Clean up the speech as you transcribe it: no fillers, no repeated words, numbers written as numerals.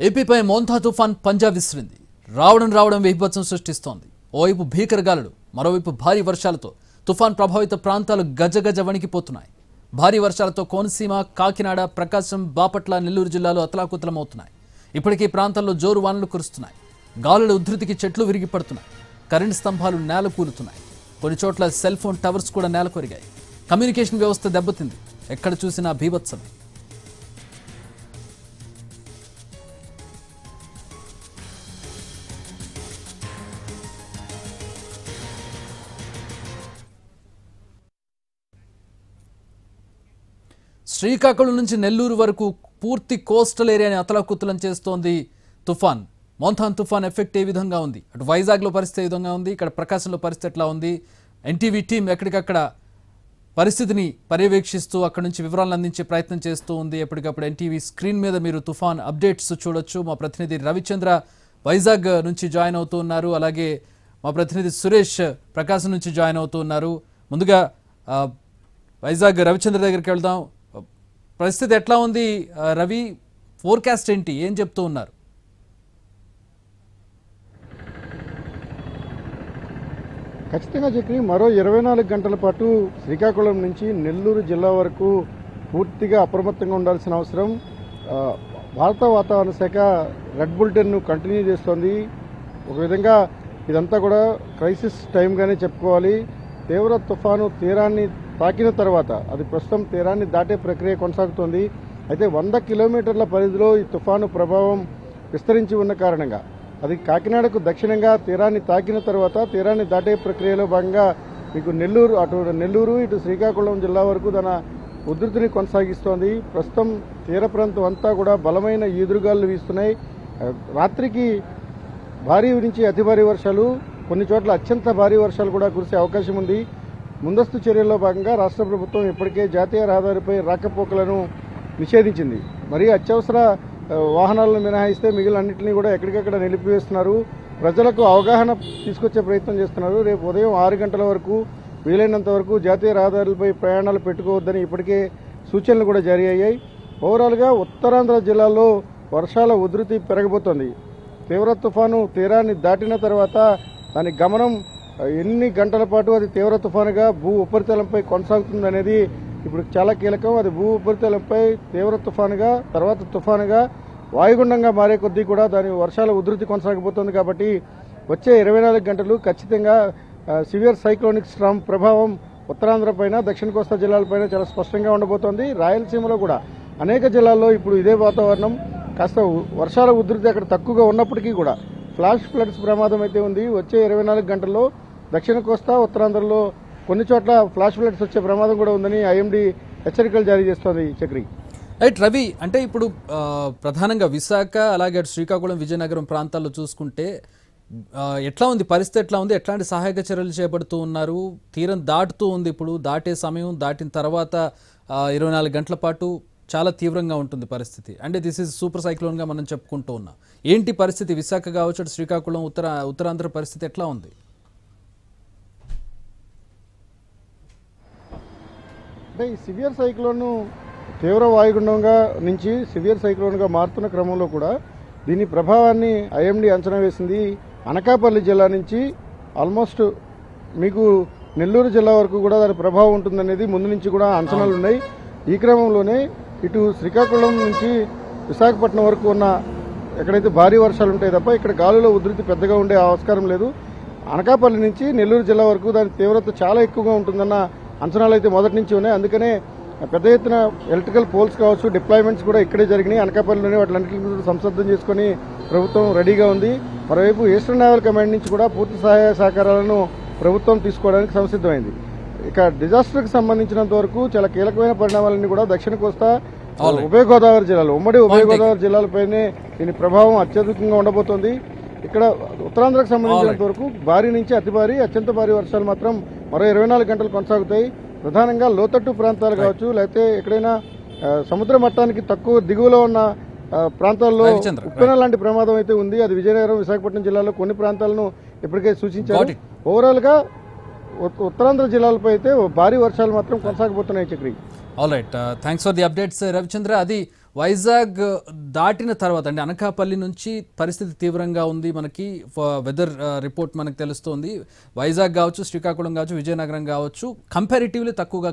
ఏపీపై మోంతా తుఫాన్ పంజా విసిరింది. రావడం విపత్సం సృష్టిస్తోంది. ఓవైపు భీకర గాలులు, మరోవైపు భారీ వర్షాలతో తుఫాన్ ప్రభావిత ప్రాంతాలు గజగజ వణికిపోతున్నాయి. భారీ వర్షాలతో కోనసీమ, కాకినాడ, ప్రకాశం, బాపట్ల, నెల్లూరు జిల్లాలు అతలాకుతలమవుతున్నాయి. ఇప్పటికీ ప్రాంతాల్లో జోరు వానలు కురుస్తున్నాయి. గాలుల ఉధృతికి చెట్లు విరిగి పడుతున్నాయి. కరెంటు స్తంభాలు నేల కూలుతున్నాయి. కొన్ని చోట్ల సెల్ ఫోన్ టవర్స్ కూడా నేల కొరిగాయి. కమ్యూనికేషన్ వ్యవస్థ దెబ్బతింది. ఎక్కడ చూసినా బీభత్సమే. శ్రీకాకుళం నుంచి నెల్లూరు వరకు పూర్తి కోస్టల్ ఏరియాని అతలాకుతలం చేస్తోంది తుఫాన్. మోంథాన్ తుఫాన్ ఎఫెక్ట్ ఏ విధంగా ఉంది? అటు వైజాగ్లో పరిస్థితి ఏ విధంగా ఉంది? ఇక్కడ ప్రకాశంలో పరిస్థితి ఎట్లా ఉంది? ఎన్టీవీ టీం ఎక్కడికక్కడ పరిస్థితిని పర్యవేక్షిస్తూ అక్కడ నుంచి వివరాలను అందించే ప్రయత్నం చేస్తూ ఉంది. ఎప్పటికప్పుడు ఎన్టీవీ స్క్రీన్ మీద మీరు తుఫాన్ అప్డేట్స్ చూడొచ్చు. మా ప్రతినిధి రవిచంద్ర వైజాగ్ నుంచి జాయిన్ అవుతూ ఉన్నారు. అలాగే మా ప్రతినిధి సురేష్ ప్రకాశం నుంచి జాయిన్ అవుతూ ఉన్నారు. ముందుగా వైజాగ్ రవిచంద్ర దగ్గరికి వెళ్దాం. పరిస్థితి ఎట్లా ఉంది రవి? ఫోర్కాస్ట్ ఏంటి? ఏం చెప్తూ ఉన్నారు? ఖచ్చితంగా చెప్పి మరో 24 గంటల పాటు శ్రీకాకుళం నుంచి నెల్లూరు జిల్లా వరకు పూర్తిగా అప్రమత్తంగా ఉండాల్సిన అవసరం. భారత వాతావరణ శాఖ రెడ్ బులెటిన్ను కంటిన్యూ చేస్తోంది. ఒక విధంగా ఇదంతా కూడా క్రైసిస్ టైంగానే చెప్పుకోవాలి. తీవ్ర తుఫాను తీరాన్ని తాకిన తర్వాత అది ప్రస్తుతం తీరాన్ని దాటే ప్రక్రియ కొనసాగుతోంది. అయితే 100 కిలోమీటర్ల పరిధిలో ఈ తుఫాను ప్రభావం విస్తరించి ఉన్న కారణంగా అది కాకినాడకు దక్షిణంగా తీరాన్ని తాకిన తర్వాత తీరాన్ని దాటే ప్రక్రియలో భాగంగా మీకు నెల్లూరు ఇటు శ్రీకాకుళం జిల్లా వరకు తన ఉధృతిని కొనసాగిస్తోంది. ప్రస్తుతం తీర ప్రాంతం అంతా కూడా బలమైన ఈదురుగాలు వీస్తున్నాయి. రాత్రికి భారీ నుంచి అతి భారీ వర్షాలు, కొన్ని చోట్ల అత్యంత భారీ వర్షాలు కూడా కురిసే అవకాశం ఉంది. ముందస్తు చర్యల్లో భాగంగా రాష్ట్ర ప్రభుత్వం ఇప్పటికే జాతీయ రహదారిపై రాకపోకలను నిషేధించింది. మరి అత్యవసర వాహనాలను మినహాయిస్తే మిగిలిన అన్నింటినీ కూడా ఎక్కడికక్కడ నిలిపివేస్తున్నారు. ప్రజలకు అవగాహన తీసుకొచ్చే ప్రయత్నం చేస్తున్నారు. రేపు ఉదయం 6 గంటల వరకు వీలైనంత వరకు జాతీయ రహదారులపై ప్రయాణాలు పెట్టుకోవద్దని ఇప్పటికే సూచనలు కూడా జారీ అయ్యాయి. ఓవరాల్గా ఉత్తరాంధ్ర జిల్లాల్లో వర్షాల ఉధృతి పెరగబోతోంది. తీవ్ర తుఫాను తీరాన్ని దాటిన తర్వాత దాని గమనం ఎన్ని గంటల పాటు అది తీవ్ర తుఫానుగా భూ ఉపరితలంపై కొనసాగుతుందనేది ఇప్పుడు చాలా కీలకం. అది భూ ఉపరితలంపై తీవ్ర తుఫానుగా తర్వాత తుఫానుగా వాయుగుండంగా మారే కొద్దీ కూడా దాని వర్షాల ఉధృతి కొనసాగబోతోంది. కాబట్టి వచ్చే 24 గంటలు ఖచ్చితంగా సివియర్ సైక్లోనిక్ స్ట్రామ్ ప్రభావం ఉత్తరాంధ్ర పైన, దక్షిణ కోస్తా జిల్లాలపైన చాలా స్పష్టంగా ఉండబోతోంది. రాయలసీమలో కూడా అనేక జిల్లాల్లో ఇప్పుడు ఇదే వాతావరణం. కాస్త వర్షాల ఉధృతి అక్కడ తక్కువగా ఉన్నప్పటికీ కూడా ఫ్లాష్ ఫ్లడ్స్ ప్రమాదం అయితే ఉంది. వచ్చే 24 గంటల్లో దక్షిణ కోస్తా, ఉత్తరాంధ్రలో కొన్ని చోట్ల ఫ్లాష్ ఫ్లడ్స్ వచ్చే ప్రమాదం కూడా ఉందని ఐఎండీ హెచ్చరికలు జారీ చేస్తోంది. చక్రి రైట్ రవి, అంటే ఇప్పుడు ప్రధానంగా విశాఖ అలాగే శ్రీకాకుళం, విజయనగరం ప్రాంతాల్లో చూసుకుంటే ఎట్లా ఉంది పరిస్థితి? ఎట్లా ఉంది? ఎట్లాంటి సహాయక చర్యలు చేపడుతూ ఉన్నారు? తీరం దాటుతూ ఉంది. ఇప్పుడు దాటే సమయం దాటిన తర్వాత 24 గంటల పాటు చాలా తీవ్రంగా ఉంటుంది పరిస్థితి. అంటే దిస్ ఈజ్ సూపర్ సైక్లోన్గా మనం చెప్పుకుంటూ ఉన్నాం. ఏంటి పరిస్థితి? విశాఖ కావచ్చు, శ్రీకాకుళం, ఉత్తరాంధ్ర పరిస్థితి ఎట్లా ఉంది? అంటే ఈ సివియర్ సైక్లోన్ తీవ్ర వాయుగుండంగా నుంచి సివియర్ సైక్లోన్గా మారుతున్న క్రమంలో కూడా దీని ప్రభావాన్ని ఐఎండీ అంచనా వేసింది. అనకాపల్లి జిల్లా నుంచి ఆల్మోస్ట్ మీకు నెల్లూరు జిల్లా వరకు కూడా దాని ప్రభావం ఉంటుందనేది ముందు నుంచి కూడా అంచనాలు ఉన్నాయి. ఈ క్రమంలోనే ఇటు శ్రీకాకుళం నుంచి విశాఖపట్నం వరకు ఉన్న ఎక్కడైతే భారీ వర్షాలు ఉంటాయి తప్ప ఇక్కడ గాలుల ఉధృతి పెద్దగా ఉండే ఆస్కారం లేదు. అనకాపల్లి నుంచి నెల్లూరు జిల్లా వరకు దాని తీవ్రత చాలా ఎక్కువగా ఉంటుందన్న అంచనాలు అయితే మొదటి నుంచి ఉన్నాయి. అందుకనే పెద్ద ఎత్తున ఎలక్ట్రికల్ పోల్స్ కావచ్చు, డిప్లాయ్మెంట్స్ కూడా ఇక్కడే జరిగినాయి. అనకాపల్లిలోనే వాటిలన్నింటినీ సంసిద్ధం చేసుకుని ప్రభుత్వం రెడీగా ఉంది. మరోవైపు ఈస్టర్న్ నేవల్ కమాండ్ నుంచి కూడా పూర్తి సహాయ సహకారాలను ప్రభుత్వం తీసుకోవడానికి సంసిద్ధమైంది. ఇక డిజాస్టర్కి సంబంధించినంత వరకు చాలా కీలకమైన పరిణామాలన్నీ కూడా దక్షిణ కోస్తా, ఉభయ గోదావరి జిల్లాలు, ఉమ్మడి ఉభయ గోదావరి జిల్లాలపైనే దీని ప్రభావం అత్యధికంగా ఉండబోతోంది. ఇక్కడ ఉత్తరాంధ్రకు సంబంధించినంత వరకు భారీ నుంచి అతి భారీ, అత్యంత భారీ వర్షాలు మాత్రం మరో 24 గంటలు కొనసాగుతాయి. ప్రధానంగా లోతట్టు ప్రాంతాలు కావచ్చు, లేకపోతే ఎక్కడైనా సముద్ర మట్టానికి తక్కువ దిగువలో ఉన్న ప్రాంతాల్లో ఉప్పెన లాంటి ప్రమాదం అయితే ఉంది. అది విజయనగరం, విశాఖపట్నం జిల్లాలో కొన్ని ప్రాంతాలను ఇప్పటికే సూచించారు. ఓవరాల్ గా ఉత్తరాంధ్ర జిల్లాలపై అయితే భారీ వర్షాలు మాత్రం కొనసాగబోతున్నాయి. Chakri all right, thanks for the updates Ravichandra. అది వైజాగ్ దాటిన తర్వాత అంటే అనకాపల్లి నుంచి పరిస్థితి తీవ్రంగా ఉంది. మనకి వెదర్ రిపోర్ట్ మనకు తెలుస్తోంది. వైజాగ్ కావచ్చు, శ్రీకాకుళం కావచ్చు, విజయనగరం కావచ్చు కంపారిటివ్లీ తక్కువగా